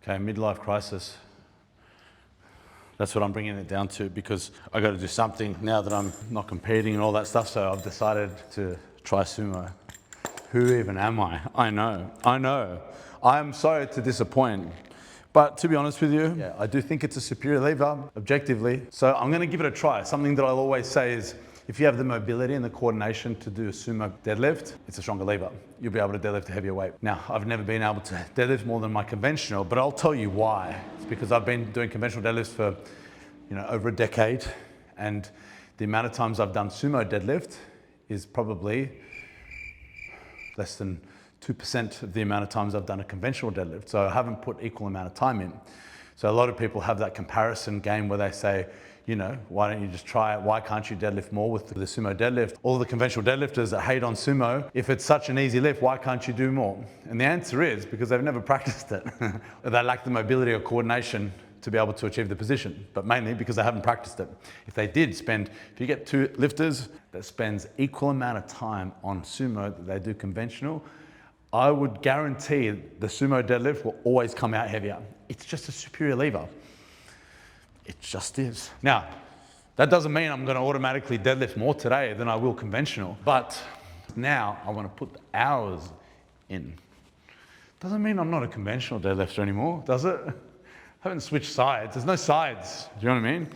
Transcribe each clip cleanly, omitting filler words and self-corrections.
Okay, midlife crisis. That's what I'm bringing it down to, because I got to do something now that I'm not competing and all that stuff. So I've decided to try sumo. Who even am I? I know. I am sorry to disappoint. But to be honest with you, yeah, I do think it's a superior lever, objectively. So I'm going to give it a try. Something that I'll always say is, if you have the mobility and the coordination to do a sumo deadlift, it's a stronger lever. You'll be able to deadlift a heavier weight. Now, I've never been able to deadlift more than my conventional, but I'll tell you why. It's because I've been doing conventional deadlifts for, over a decade, and the amount of times I've done sumo deadlift is probably less than 2% of the amount of times I've done a conventional deadlift. So I haven't put equal amount of time in. So a lot of people have that comparison game where they say, why don't you just try it? Why can't you deadlift more with the sumo deadlift? All the conventional deadlifters that hate on sumo, if it's such an easy lift, why can't you do more? And the answer is because they've never practiced it. They lack the mobility or coordination to be able to achieve the position, but mainly because they haven't practiced it. If they did if you get two lifters that spends equal amount of time on sumo that they do conventional, I would guarantee the sumo deadlift will always come out heavier. It's just a superior lever. It just is. Now, that doesn't mean I'm going to automatically deadlift more today than I will conventional, but now I want to put the hours in. Doesn't mean I'm not a conventional deadlifter anymore, does it? I haven't switched sides. There's no sides. Do you know what I mean?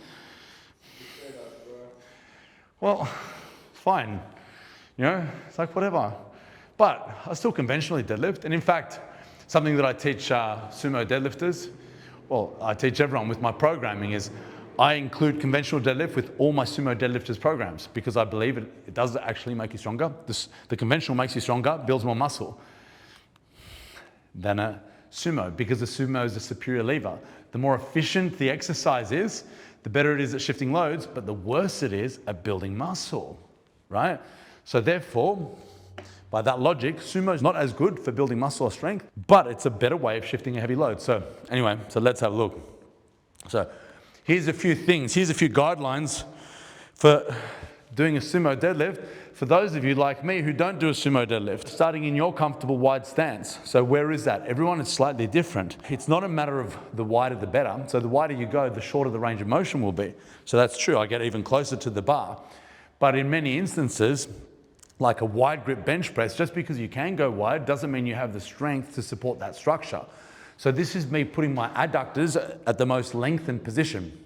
Well, fine. It's like whatever. But I still conventionally deadlift. And in fact, something that I teach sumo deadlifters, I teach everyone with my programming, is I include conventional deadlift with all my sumo deadlifters programs because I believe it does actually make you stronger. The conventional makes you stronger, builds more muscle than a sumo, because the sumo is a superior lever. The more efficient the exercise is, the better it is at shifting loads, but the worse it is at building muscle, right? So therefore, by that logic, sumo is not as good for building muscle or strength, but it's a better way of shifting a heavy load. So anyway, let's have a look. So here's a few things. Here's a few guidelines for doing a sumo deadlift. For those of you like me who don't do a sumo deadlift, starting in your comfortable wide stance. So where is that? Everyone is slightly different. It's not a matter of the wider the better. So the wider you go, the shorter the range of motion will be. So that's true. I get even closer to the bar. But in many instances, like a wide grip bench press, just because you can go wide doesn't mean you have the strength to support that structure. So this is me putting my adductors at the most lengthened position.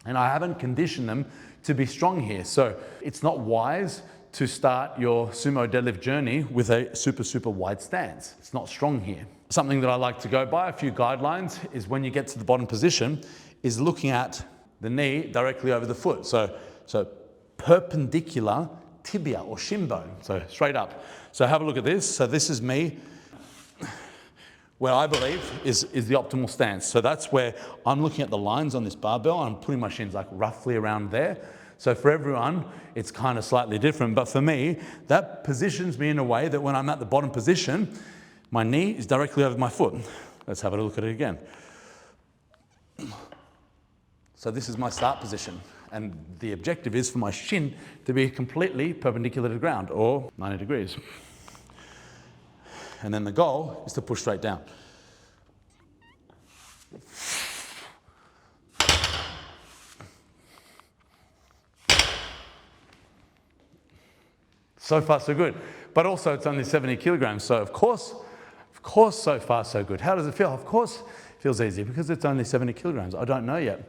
And I haven't conditioned them to be strong here. So it's not wise to start your sumo deadlift journey with a super wide stance. It's not strong here. Something that I like to go by, a few guidelines, is when you get to the bottom position, is looking at the knee directly over the foot. So perpendicular tibia or shin bone, so straight up. So have a look at this. So this is me, where I believe is the optimal stance. So that's where I'm looking at the lines on this barbell and I'm putting my shins like roughly around there. So for everyone, it's kind of slightly different. But for me, that positions me in a way that when I'm at the bottom position, my knee is directly over my foot. Let's have a look at it again. So this is my start position. And the objective is for my shin to be completely perpendicular to the ground, or 90 degrees. And then the goal is to push straight down. So far, so good. But also, it's only 70 kilograms. So of course, so far, so good. How does it feel? Of course, it feels easy because it's only 70 kilograms. I don't know yet.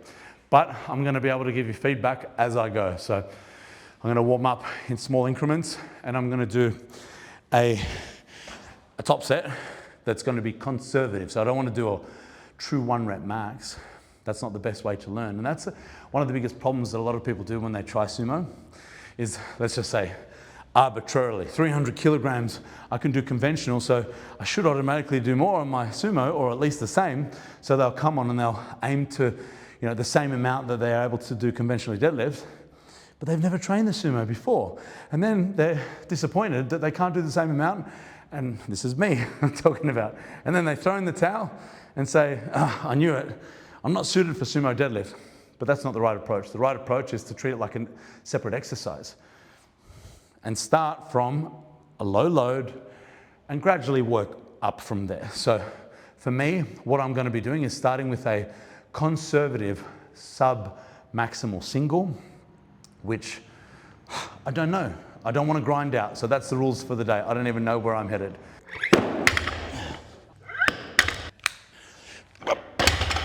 But I'm going to be able to give you feedback as I go. So I'm going to warm up in small increments, and I'm going to do a top set that's going to be conservative. So I don't want to do a true 1 rep max. That's not the best way to learn. And that's one of the biggest problems that a lot of people do when they try sumo is, let's just say, arbitrarily, 300 kilograms, I can do conventional, so I should automatically do more on my sumo, or at least the same. So they'll come on and they'll aim to the same amount that they're able to do conventionally deadlift, but they've never trained the sumo before. And then they're disappointed that they can't do the same amount, and this is me I'm talking about. And then they throw in the towel and say, I knew it, I'm not suited for sumo deadlift. But that's not the right approach. The right approach is to treat it like a separate exercise and start from a low load and gradually work up from there. So for For me, what I'm gonna be doing is starting with a conservative sub-maximal single, which I don't know. I don't wanna grind out, so that's the rules for the day. I don't even know where I'm headed.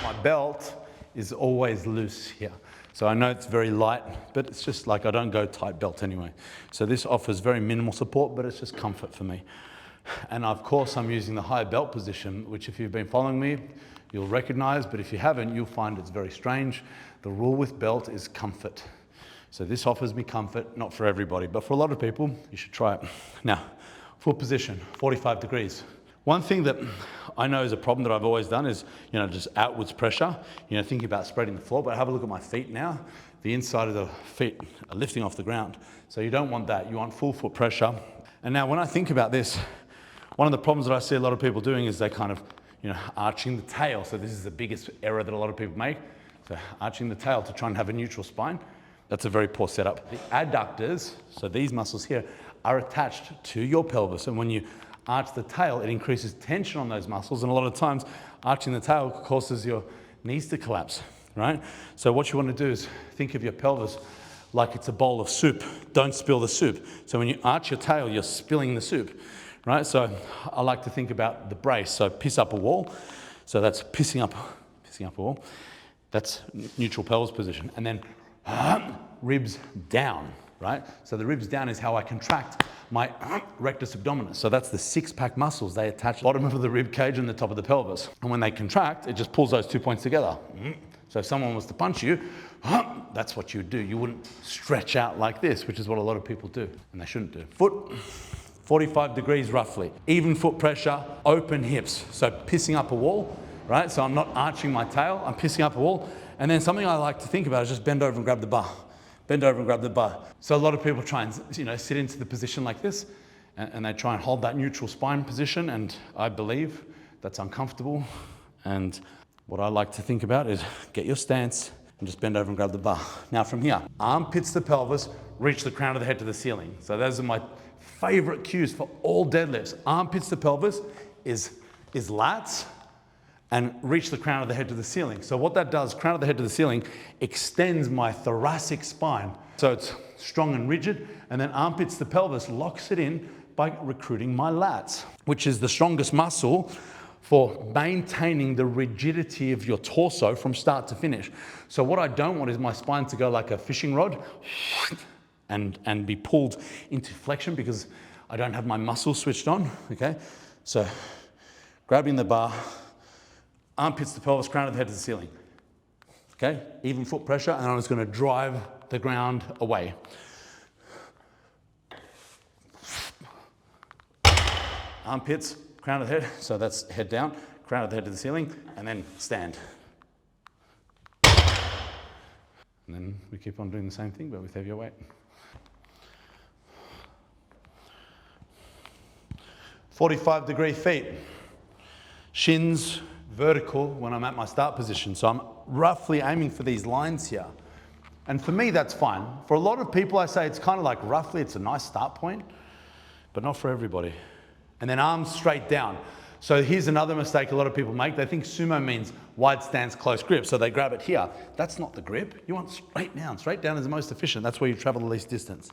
My belt is always loose here. So I know it's very light, but it's just like I don't go tight belt anyway. So this offers very minimal support, but it's just comfort for me. And of course I'm using the high belt position, which if you've been following me, you'll recognize, but if you haven't, you'll find it's very strange. The rule with belt is comfort. So this offers me comfort, not for everybody, but for a lot of people, you should try it. Now, foot position, 45 degrees. One thing that I know is a problem that I've always done is, just outwards pressure, thinking about spreading the floor, but have a look at my feet now. The inside of the feet are lifting off the ground. So you don't want that, you want full foot pressure. And now when I think about this, one of the problems that I see a lot of people doing is they kind of, arching the tail. So this is the biggest error that a lot of people make. So arching the tail to try and have a neutral spine. That's a very poor setup. The adductors, so these muscles here, are attached to your pelvis. And when you arch the tail, it increases tension on those muscles. And a lot of times, arching the tail causes your knees to collapse, right? So what you want to do is think of your pelvis like it's a bowl of soup. Don't spill the soup. So when you arch your tail, you're spilling the soup, right? So I like to think about the brace. So piss up a wall. So that's pissing up a wall. That's neutral pelvis position. And then ribs down, right? So the ribs down is how I contract my rectus abdominis. So that's the six-pack muscles. They attach the bottom of the rib cage and the top of the pelvis. And when they contract, it just pulls those 2 points together. So if someone was to punch you, that's what you would do. You wouldn't stretch out like this, which is what a lot of people do, and they shouldn't do. Foot, 45 degrees roughly. Even foot pressure, open hips. So pissing up a wall, right? So I'm not arching my tail, I'm pissing up a wall. And then something I like to think about is just bend over and grab the bar. Bend over and grab the bar. So a lot of people try and sit into the position like this, and they try and hold that neutral spine position, and I believe that's uncomfortable. And what I like to think about is get your stance and just bend over and grab the bar. Now from here, armpits to pelvis, reach the crown of the head to the ceiling. So those are my favorite cues for all deadlifts. Armpits to pelvis is lats, and reach the crown of the head to the ceiling. So what that does, crown of the head to the ceiling, extends my thoracic spine. So it's strong and rigid, and then armpits to pelvis locks it in by recruiting my lats, which is the strongest muscle for maintaining the rigidity of your torso from start to finish. So what I don't want is my spine to go like a fishing rod and be pulled into flexion because I don't have my muscles switched on, okay? So grabbing the bar, armpits to pelvis, crown of the head to the ceiling. Okay, even foot pressure, and I'm just going to drive the ground away. Armpits, crown of the head, so that's head down, crown of the head to the ceiling, and then stand. And then we keep on doing the same thing, but with heavier weight. 45-degree feet. Shins vertical when I'm at my start position. So I'm roughly aiming for these lines here. And for me, that's fine. For a lot of people, I say it's kind of like roughly, it's a nice start point, but not for everybody. And then arms straight down. So here's another mistake a lot of people make. They think sumo means wide stance, close grip. So they grab it here. That's not the grip. You want straight down. Straight down is the most efficient. That's where you travel the least distance.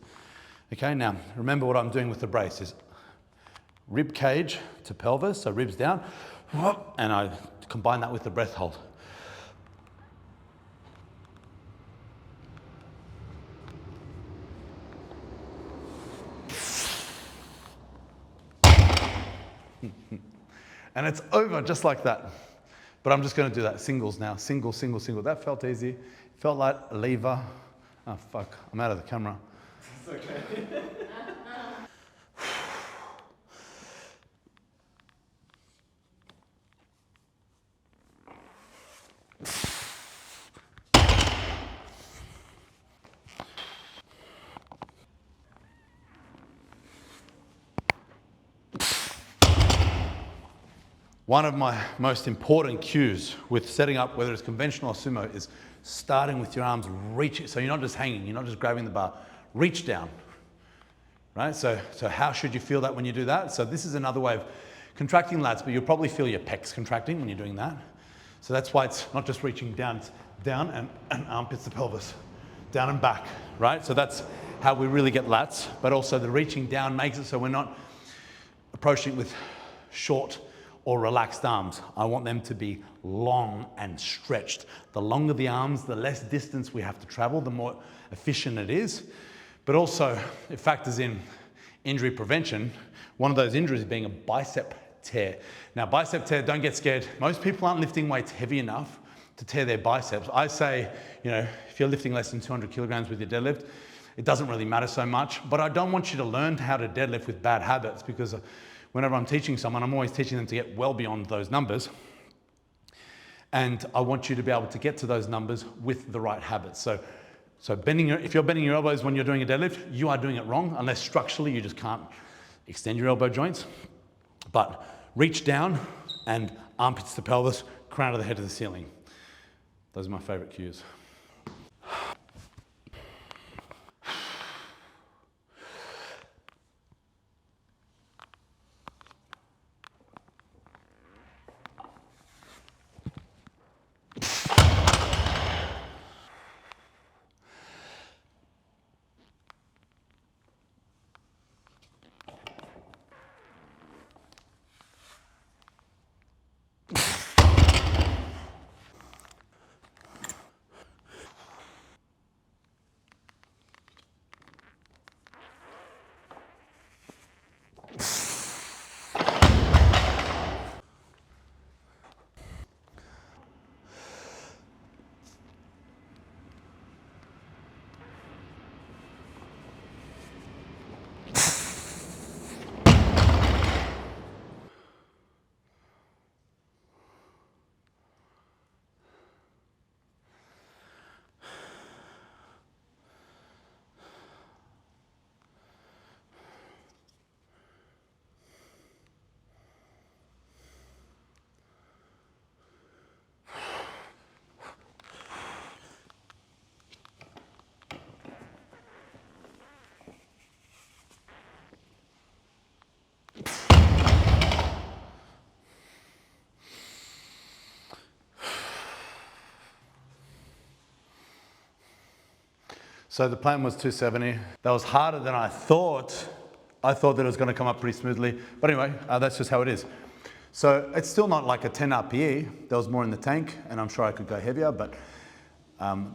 Okay, now remember what I'm doing with the brace is rib cage to pelvis, so ribs down, and I combine that with the breath hold. And it's over just like that. But I'm just going to do that singles now. Single, single, single. That felt easy. Felt like a lever. Oh, fuck. I'm out of the camera. It's okay. One of my most important cues with setting up, whether it's conventional or sumo, is starting with your arms reaching. So you're not just hanging, you're not just grabbing the bar. Reach down, right? So how should you feel that when you do that? So this is another way of contracting lats, but you'll probably feel your pecs contracting when you're doing that. So that's why it's not just reaching down, it's down and armpits to pelvis, down and back, right? So that's how we really get lats, but also the reaching down makes it so we're not approaching it with short or relaxed arms. I want them to be long and stretched. The longer the arms, the less distance we have to travel, the more efficient it is. But also it factors in injury prevention. One of those injuries being a bicep tear. Now, bicep tear, don't get scared. Most people aren't lifting weights heavy enough to tear their biceps. I say, you know, if you're lifting less than 200 kilograms with your deadlift, it doesn't really matter so much, but I don't want you to learn how to deadlift with bad habits, because whenever I'm teaching someone, I'm always teaching them to get well beyond those numbers. And I want you to be able to get to those numbers with the right habits. So if you're bending your elbows when you're doing a deadlift, you are doing it wrong, unless structurally you just can't extend your elbow joints. But reach down and armpits to pelvis, crown of the head to the ceiling. Those are my favorite cues. So the plan was 270. That was harder than I thought. I thought that it was going to come up pretty smoothly. But anyway, that's just how it is. So it's still not like a 10 RPE. There was more in the tank, and I'm sure I could go heavier, but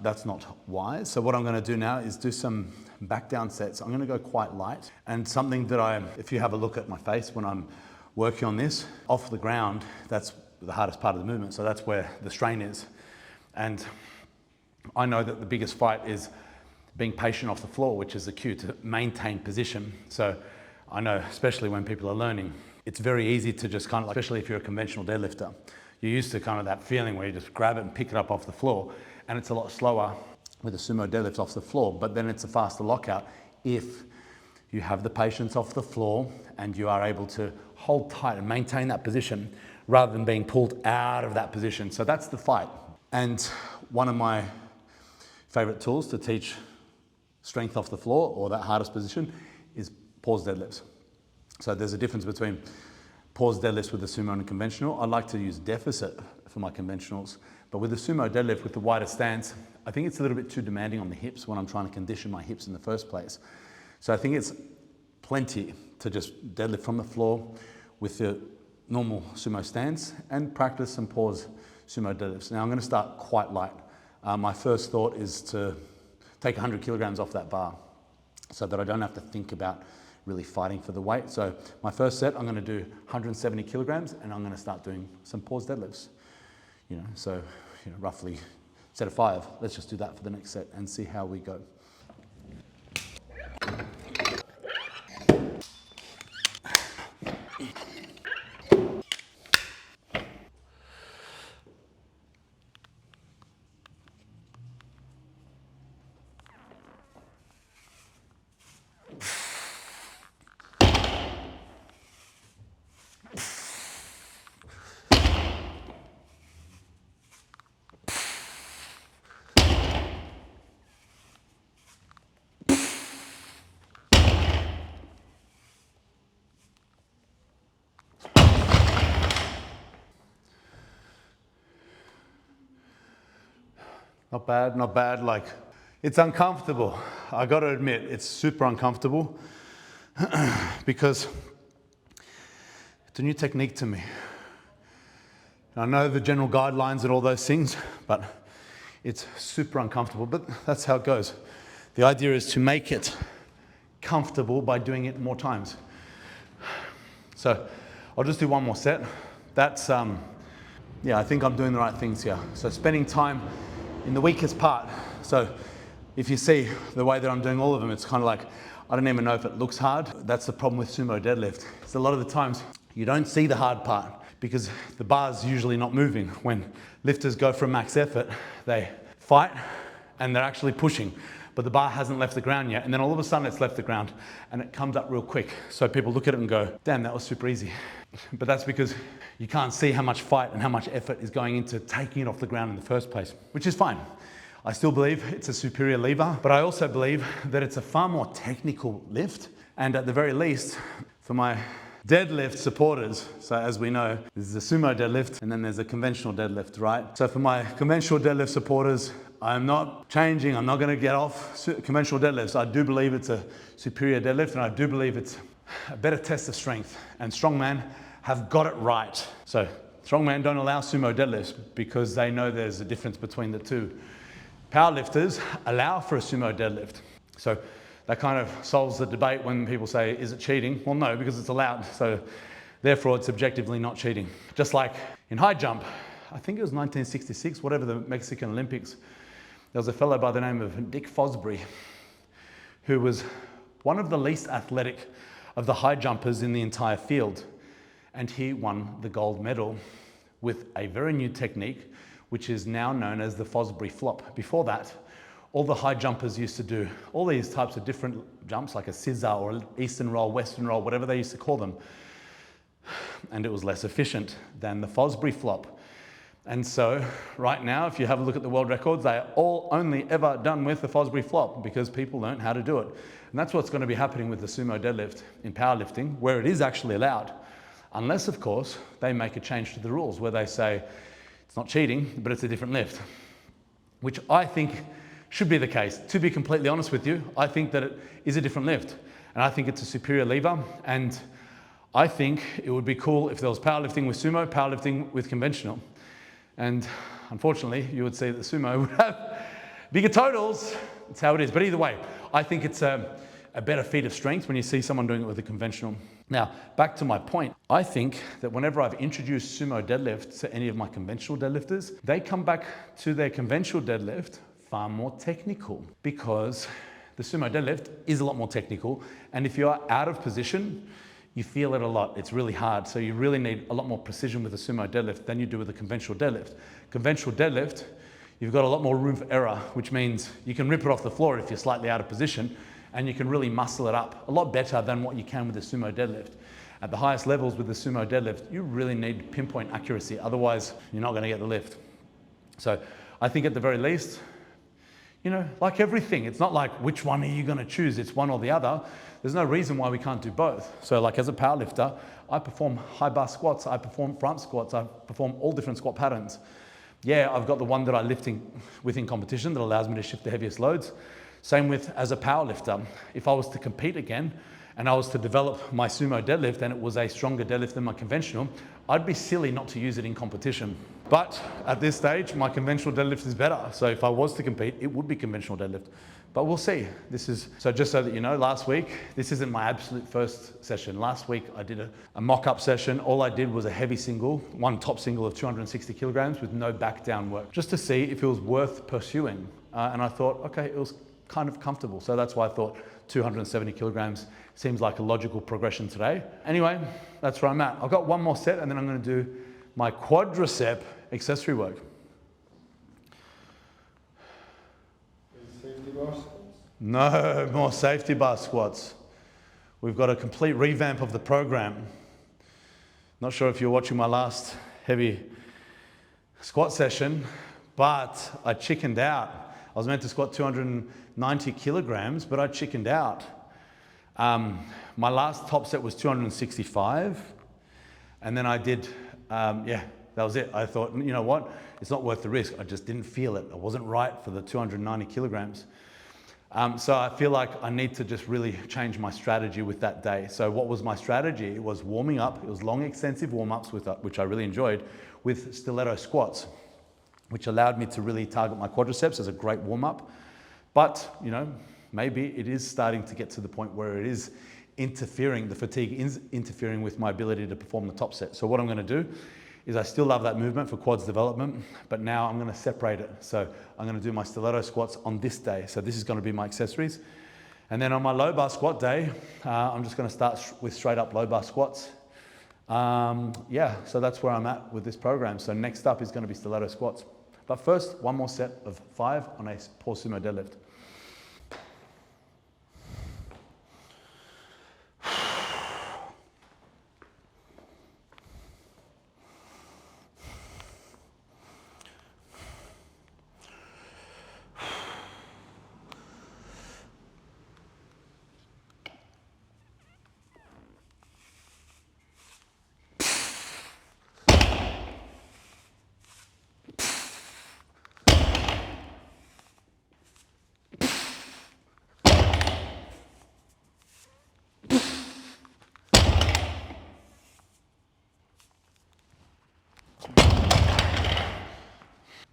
that's not wise. So what I'm going to do now is do some back down sets. I'm going to go quite light. And something that if you have a look at my face when I'm working on this, off the ground, that's the hardest part of the movement. So that's where the strain is. And I know that the biggest fight is being patient off the floor, which is the cue to maintain position. So I know, especially when people are learning, it's very easy to just kind of, especially if you're a conventional deadlifter, you're used to kind of that feeling where you just grab it and pick it up off the floor. And it's a lot slower with a sumo deadlift off the floor, but then it's a faster lockout if you have the patience off the floor and you are able to hold tight and maintain that position rather than being pulled out of that position. So that's the fight. And one of my favorite tools to teach strength off the floor, or that hardest position, is pause deadlifts. So there's a difference between pause deadlifts with the sumo and conventional. I like to use deficit for my conventionals, but with the sumo deadlift with the wider stance, I think it's a little bit too demanding on the hips when I'm trying to condition my hips in the first place. So I think it's plenty to just deadlift from the floor with the normal sumo stance and practice some pause sumo deadlifts. Now I'm going to start quite light. My first thought is to take 100 kilograms off that bar so that I don't have to think about really fighting for the weight. So my first set, I'm going to do 170 kilograms and I'm going to start doing some pause deadlifts. So roughly set of 5. Let's just do that for the next set and see how we go. Not bad, not bad. Like, it's uncomfortable. I got to admit, it's super uncomfortable because it's a new technique to me. I know the general guidelines and all those things, but it's super uncomfortable, but that's how it goes. The idea is to make it comfortable by doing it more times. So I'll just do one more set. That's, yeah, I think I'm doing the right things here. So spending time in the weakest part. So if you see the way that I'm doing all of them, it's kind of like, I don't even know if it looks hard. That's the problem with sumo deadlift. So a lot of the times you don't see the hard part because the bar's usually not moving. When lifters go for a max effort, they fight and they're actually pushing, but the bar hasn't left the ground yet. And then all of a sudden it's left the ground and it comes up real quick. So people look at it and go, damn, that was super easy. But that's because you can't see how much fight and how much effort is going into taking it off the ground in the first place, which is fine. I still believe it's a superior lever, but I also believe that it's a far more technical lift. And at the very least, for my deadlift supporters, so as we know, there's a sumo deadlift and then there's a conventional deadlift, right? So for my conventional deadlift supporters, I'm not changing, I'm not gonna get off conventional deadlifts. I do believe it's a superior deadlift and I do believe it's a better test of strength. And strongman have got it right. So strongman don't allow sumo deadlifts because they know there's a difference between the two. Powerlifters allow for a sumo deadlift. So that kind of solves the debate when people say, is it cheating? Well, no, because it's allowed. So therefore it's objectively not cheating. Just like in high jump, I think it was 1966, whatever, the Mexican Olympics, there was a fellow by the name of Dick Fosbury, who was one of the least athletic of the high jumpers in the entire field. And he won the gold medal with a very new technique, which is now known as the Fosbury flop. Before that, all the high jumpers used to do all these types of different jumps, like a scissor or eastern roll, western roll, whatever they used to call them. And it was less efficient than the Fosbury flop. And so right now, if you have a look at the world records, they are all only ever done with the Fosbury flop because people learn how to do it. And that's what's going to be happening with the sumo deadlift in powerlifting, where it is actually allowed. Unless, of course, they make a change to the rules where they say, it's not cheating, but it's a different lift, which I think should be the case. To be completely honest with you, I think that it is a different lift and I think it's a superior lever. And I think it would be cool if there was powerlifting with sumo, powerlifting with conventional. And unfortunately, you would see that the sumo would have bigger totals. That's how it is. But either way, I think it's a better feat of strength when you see someone doing it with a conventional. Now, back to my point. I think that whenever I've introduced sumo deadlift to any of my conventional deadlifters, they come back to their conventional deadlift far more technical because the sumo deadlift is a lot more technical. And if you're out of position, you feel it a lot. It's really hard. So you really need a lot more precision with a sumo deadlift than you do with a conventional deadlift. Conventional deadlift, you've got a lot more room for error, which means you can rip it off the floor if you're slightly out of position, and you can really muscle it up a lot better than what you can with the sumo deadlift. At the highest levels with the sumo deadlift, you really need pinpoint accuracy. Otherwise, you're not going to get the lift. So I think at the very least, you know, like everything, it's not like which one are you going to choose? It's one or the other. There's no reason why we can't do both. So like as a powerlifter, I perform high bar squats, I perform front squats, I perform all different squat patterns. Yeah, I've got the one that I lift within competition that allows me to shift the heaviest loads. Same with as a powerlifter. If I was to compete again and I was to develop my sumo deadlift and it was a stronger deadlift than my conventional, I'd be silly not to use it in competition. But at this stage, my conventional deadlift is better. So if I was to compete, it would be conventional deadlift. But we'll see. So just so that you know, last week, this isn't my absolute first session. Last week, I did a mock-up session. All I did was a heavy single, one top single of 260 kilograms with no back down work, just to see if it was worth pursuing. And I thought, okay, it was kind of comfortable. So that's why I thought 270 kilograms seems like a logical progression today. Anyway, that's where I'm at. I've got one more set and then I'm going to do my quadricep accessory work. Safety bar squats? No more safety bar squats. We've got a complete revamp of the program. Not sure if you're watching my last heavy squat session, but I chickened out. I was meant to squat 290 kilograms, but I chickened out. My last top set was 265, and then I did, That was it. I thought, you know what? It's not worth the risk. I just didn't feel it. I wasn't right for the 290 kilograms. So I feel like I need to just really change my strategy with that day. So what was my strategy? It was warming up. It was long, extensive warm-ups, which I really enjoyed, with stiletto squats, which allowed me to really target my quadriceps as a great warm-up. But, you know, maybe it is starting to get to the point where it is interfering, the fatigue is interfering with my ability to perform the top set. So what I'm going to do is I still love that movement for quads development, but now I'm going to separate it. So I'm going to do my stiletto squats on this day. So this is going to be my accessories. And then on my low bar squat day, I'm just going to start with straight up low bar squats. Yeah, so that's where I'm at with this program. So next up is going to be stiletto squats. But first, one more set of 5 on a poor sumo deadlift.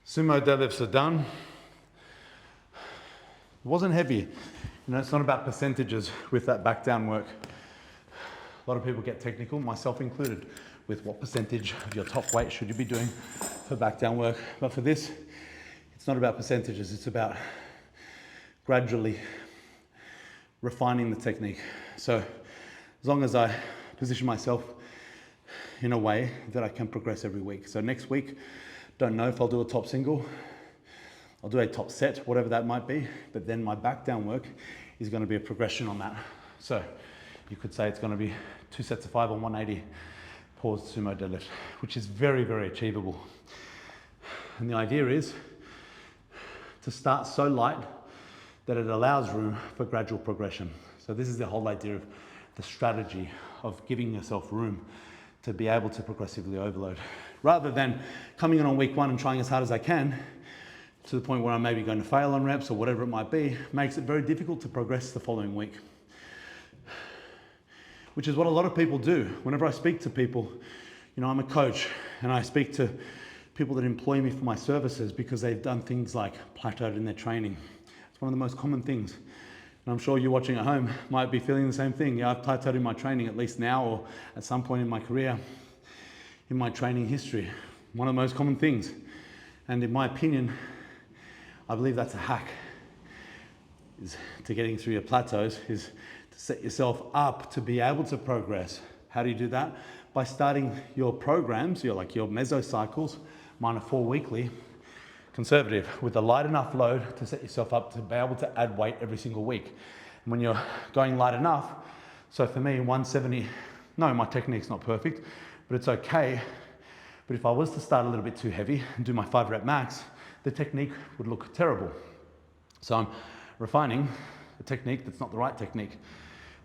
Sumo deadlifts are done. It wasn't heavy. You know, it's not about percentages with that back down work. A lot of people get technical, myself included, with what percentage of your top weight should you be doing for back down work. But for this, it's not about percentages. It's about gradually refining the technique. So as long as I position myself in a way that I can progress every week. So next week, don't know if I'll do a top single. I'll do a top set, whatever that might be, but then my back down work is going to be a progression on that. So you could say it's going to be 2 sets of 5 on 180 paused sumo deadlift, which is very, very achievable. And the idea is to start so light that it allows room for gradual progression. So this is the whole idea of the strategy of giving yourself room to be able to progressively overload. Rather than coming in on week 1 and trying as hard as I can to the point where I'm maybe going to fail on reps or whatever it might be, makes it very difficult to progress the following week. Which is what a lot of people do. Whenever I speak to people, you know, I'm a coach and I speak to people that employ me for my services because they've done things like plateaued in their training. It's one of the most common things. And I'm sure you watching at home might be feeling the same thing. Yeah, I've plateaued in my training at least now or at some point in my career, in my training history. One of the most common things. And in my opinion, I believe that's a hack is to getting through your plateaus, is to set yourself up to be able to progress. How do you do that? By starting your programs, your mesocycles, mine are 4 weekly, conservative, with a light enough load to set yourself up to be able to add weight every single week. And when you're going light enough, so for me, 170, no, my technique's not perfect, but it's okay. But if I was to start a little bit too heavy and do my 5 rep max, the technique would look terrible. So I'm refining a technique that's not the right technique.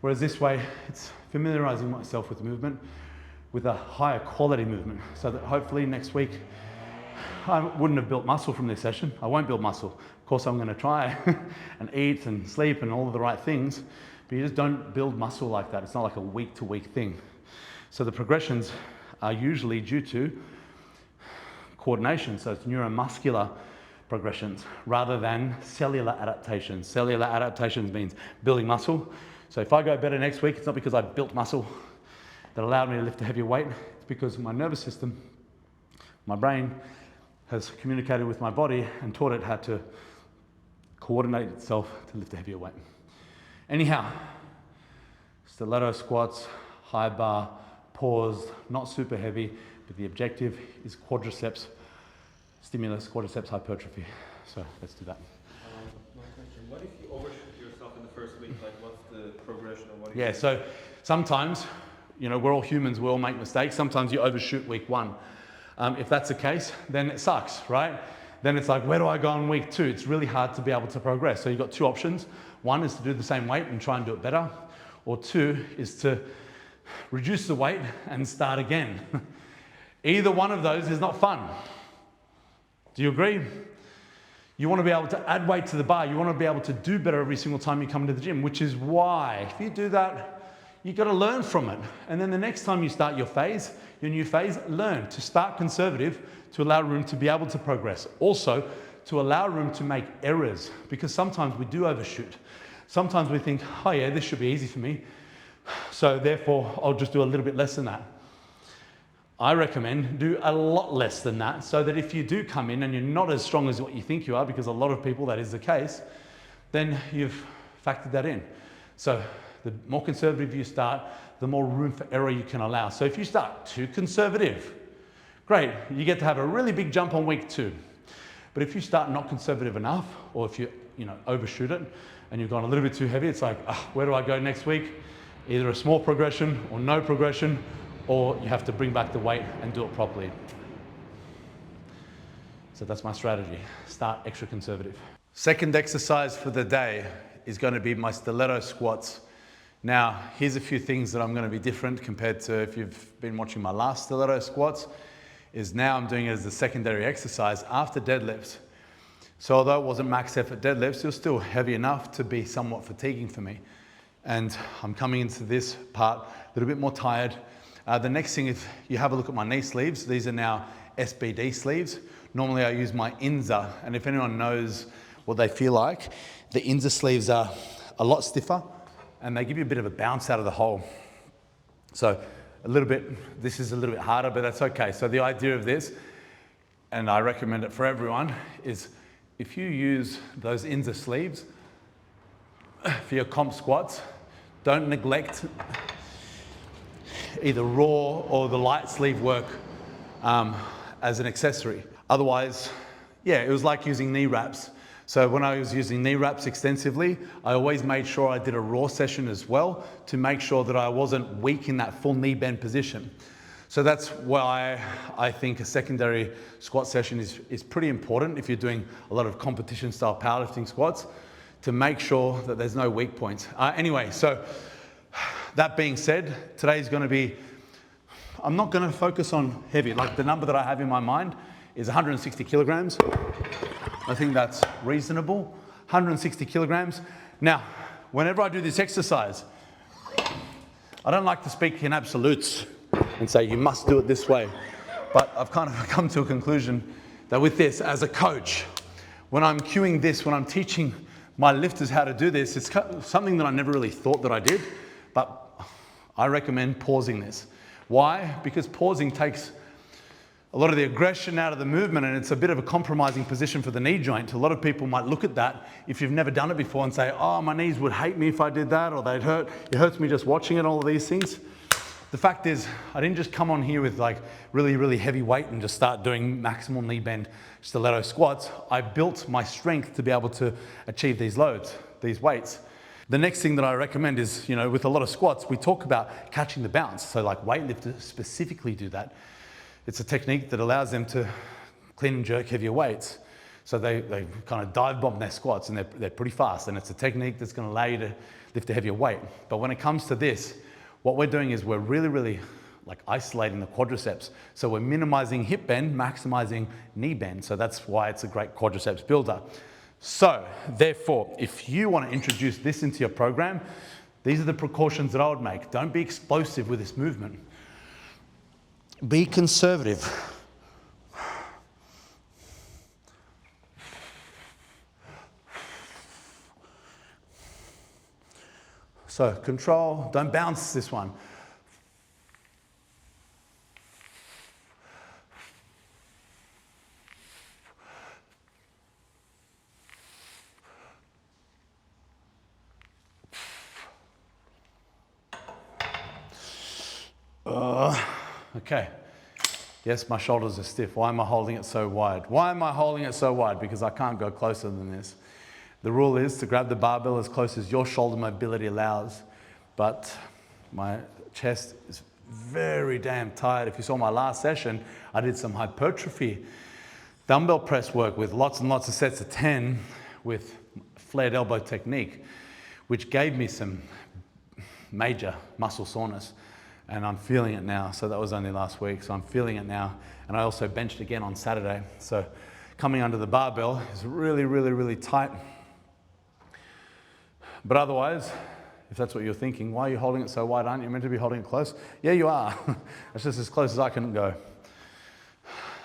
Whereas this way, it's familiarizing myself with movement, with a higher quality movement, so that hopefully next week, I wouldn't have built muscle from this session. I won't build muscle. Of course, I'm going to try and eat and sleep and all of the right things, but you just don't build muscle like that. It's not like a week-to-week thing. So the progressions are usually due to coordination, so it's neuromuscular progressions rather than cellular adaptations. Cellular adaptations means building muscle. So if I go better next week, it's not because I built muscle that allowed me to lift a heavier weight. It's because my nervous system, my brain, has communicated with my body and taught it how to coordinate itself to lift a heavier weight. Anyhow, stiletto squats, high bar, paused, not super heavy, but the objective is quadriceps stimulus, quadriceps hypertrophy. So let's do that. My question, what if you overshoot yourself in the first week? Like what's the progression or what? Yeah, so sometimes, you know, we're all humans, we all make mistakes. Sometimes you overshoot week 1. If that's the case, then it sucks, right? Then it's like, where do I go on week 2? It's really hard to be able to progress. So you've got 2 options. 1 is to do the same weight and try and do it better. Or 2 is to reduce the weight and start again. Either one of those is not fun. Do you agree? You want to be able to add weight to the bar. You want to be able to do better every single time you come into the gym, which is why if you do that, you've got to learn from it. And then the next time you start your phase, your new phase, learn to start conservative to allow room to be able to progress. Also, to allow room to make errors, because sometimes we do overshoot. Sometimes we think, oh yeah, this should be easy for me, so therefore I'll just do a little bit less than that. I recommend do a lot less than that, so that if you do come in and you're not as strong as what you think you are, because a lot of people that is the case, then you've factored that in. So the more conservative you start, the more room for error you can allow. So if you start too conservative, great, you get to have a really big jump on week 2. But if you start not conservative enough, or if you overshoot it and you've gone a little bit too heavy, it's like, where do I go next week? Either a small progression or no progression, or you have to bring back the weight and do it properly. So that's my strategy. Start extra conservative. Second exercise for the day is going to be my stiletto squats. Now, here's a few things that I'm going to be different compared to if you've been watching my last stiletto squats, is now I'm doing it as a secondary exercise after deadlifts. So although it wasn't max effort deadlifts, it was still heavy enough to be somewhat fatiguing for me. And I'm coming into this part a little bit more tired. The next thing, if you have a look at my knee sleeves, these are now SBD sleeves. Normally I use my Inza, and if anyone knows what they feel like, the Inza sleeves are a lot stiffer and they give you a bit of a bounce out of the hole. So this is a little bit harder, but that's okay. So the idea of this, and I recommend it for everyone, is if you use those Inza sleeves for your comp squats, don't neglect either raw or the light sleeve work as an accessory. Otherwise, yeah, it was like using knee wraps. So when I was using knee wraps extensively, I always made sure I did a raw session as well to make sure that I wasn't weak in that full knee bend position. So that's why I think a secondary squat session is pretty important if you're doing a lot of competition style powerlifting squats, to make sure that there's no weak points. Anyway, so that being said, today's going to be, I'm not going to focus on heavy. Like the number that I have in my mind is 160 kilograms. I think that's reasonable. 160 kilograms. Now, whenever I do this exercise, I don't like to speak in absolutes and say you must do it this way. But I've kind of come to a conclusion that with this, as a coach, when I'm cueing this, when I'm teaching my lifters how to do this, it's something that I never really thought that I did, but I recommend pausing this. Why? Because pausing takes a lot of the aggression out of the movement, and it's a bit of a compromising position for the knee joint. A lot of people might look at that if you've never done it before and say, oh, my knees would hate me if I did that, or they'd hurt. It hurts me just watching it, all of these things. The fact is, I didn't just come on here with like really, really heavy weight and just start doing maximal knee bend stiletto squats. I built my strength to be able to achieve these loads, these weights. The next thing that I recommend is, with a lot of squats, we talk about catching the bounce. So like weightlifters specifically do that. It's a technique that allows them to clean and jerk heavier weights. So they kind of dive bomb their squats, and they're pretty fast. And it's a technique that's going to allow you to lift a heavier weight. But when it comes to this, what we're doing is we're really, really like isolating the quadriceps. So we're minimizing hip bend, maximizing knee bend. So that's why it's a great quadriceps builder. So therefore, if you want to introduce this into your program, these are the precautions that I would make. Don't be explosive with this movement. Be conservative. So control, don't bounce this one. Okay. Yes, my shoulders are stiff. Why am I holding it so wide? Why am I holding it so wide? Because I can't go closer than this. The rule is to grab the barbell as close as your shoulder mobility allows, but my chest is very damn tight. If you saw my last session, I did some hypertrophy dumbbell press work with lots and lots of sets of 10 with flared elbow technique, which gave me some major muscle soreness. and I'm feeling it now. So that was only last week, so I'm feeling it now. And I also benched again on Saturday. So coming under the barbell is really, really, really tight. But otherwise, if that's what you're thinking, why are you holding it so wide? Aren't you meant to be holding it close? Yeah, you are. It's just as close as I can go.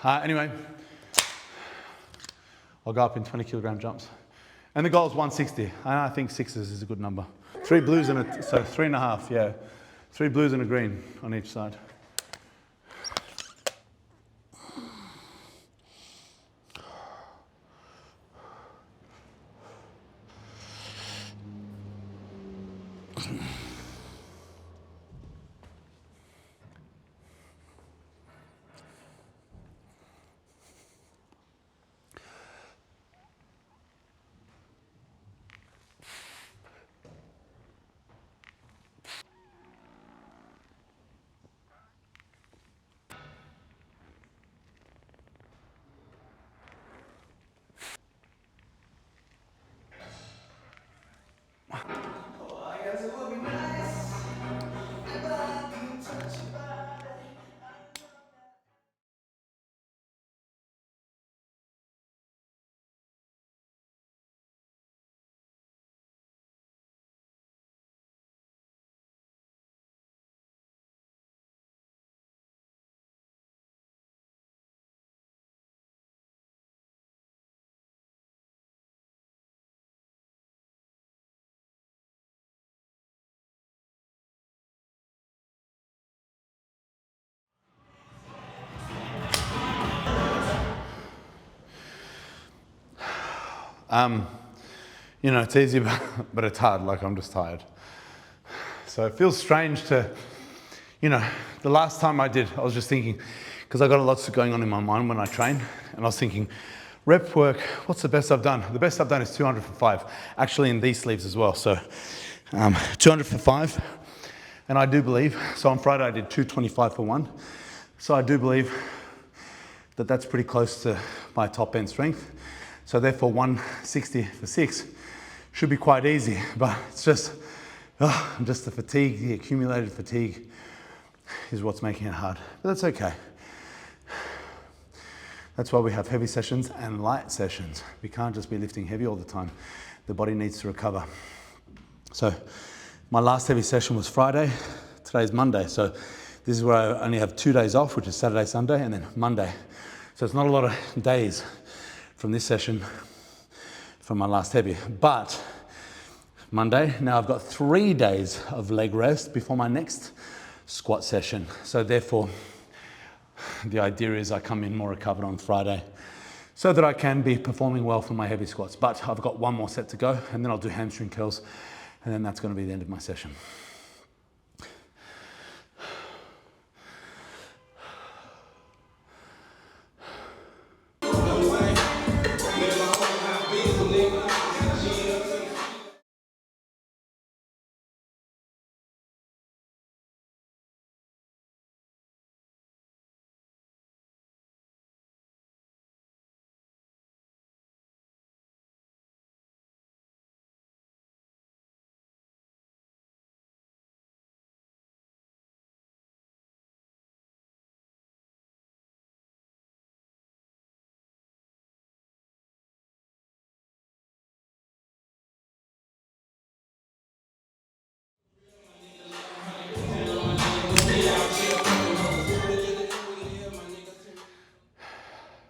Anyway, I'll go up in 20 kilogram jumps. And the goal is 160. I think 6s is a good number. 3 blues and so 3.5, yeah. 3 blues and a green on each side. You know, it's easy, but it's hard, like I'm just tired. So it feels strange to, you know, the last time I did, I was just thinking, because I got a lot going on in my mind when I train, and I was thinking, rep work, what's the best I've done? The best I've done is 200 for 5, actually in these sleeves as well. So 200 for 5, and I do believe, so on Friday I did 225 for 1. So I do believe that that's pretty close to my top end strength. So therefore 160 for 6 should be quite easy, but it's just the fatigue, the accumulated fatigue is what's making it hard. But that's okay. That's why we have heavy sessions and light sessions. We can't just be lifting heavy all the time. The body needs to recover. So my last heavy session was Friday. Today's Monday. So this is where I only have 2 days off, which is Saturday, Sunday, and then Monday. So it's not a lot of days from this session from my last heavy. But Monday, now I've got 3 days of leg rest before my next squat session. So therefore, the idea is I come in more recovered on Friday so that I can be performing well for my heavy squats. But I've got 1 more set to go, and then I'll do hamstring curls, and then that's going to be the end of my session.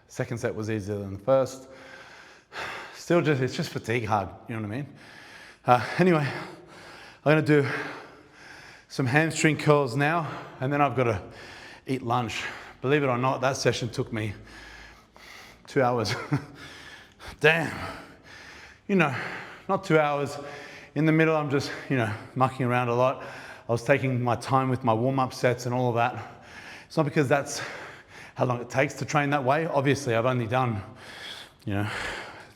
Second set was easier than the first. Still it's just fatigue hard, you know what I mean? Anyway, I'm gonna do some hamstring curls now, and then I've got to eat lunch. Believe it or not, that session took me 2 hours. Damn. You know, not 2 hours. In the middle, I'm just, you know, mucking around a lot. I was taking my time with my warm-up sets and all of that. It's not because that's how long it takes to train that way. Obviously, I've only done, you know,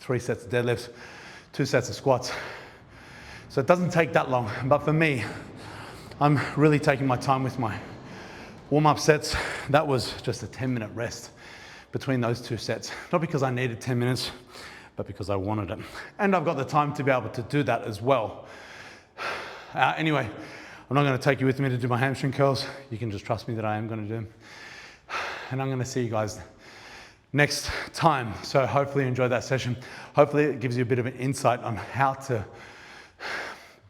3 sets of deadlifts, 2 sets of squats. So it doesn't take that long. But for me, I'm really taking my time with my warm-up sets. That was just a 10-minute rest between those 2 sets. Not because I needed 10 minutes, but because I wanted it. And I've got the time to be able to do that as well. Anyway, I'm not going to take you with me to do my hamstring curls. You can just trust me that I am going to do them. And I'm going to see you guys next time. So hopefully you enjoyed that session. Hopefully it gives you a bit of an insight on how to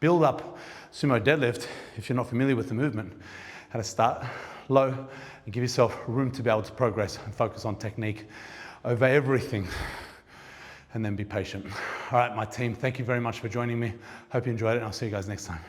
build up sumo deadlift if you're not familiar with the movement. How to start low and give yourself room to be able to progress and focus on technique over everything. And then be patient. All right, my team, thank you very much for joining me. Hope you enjoyed it, and I'll see you guys next time.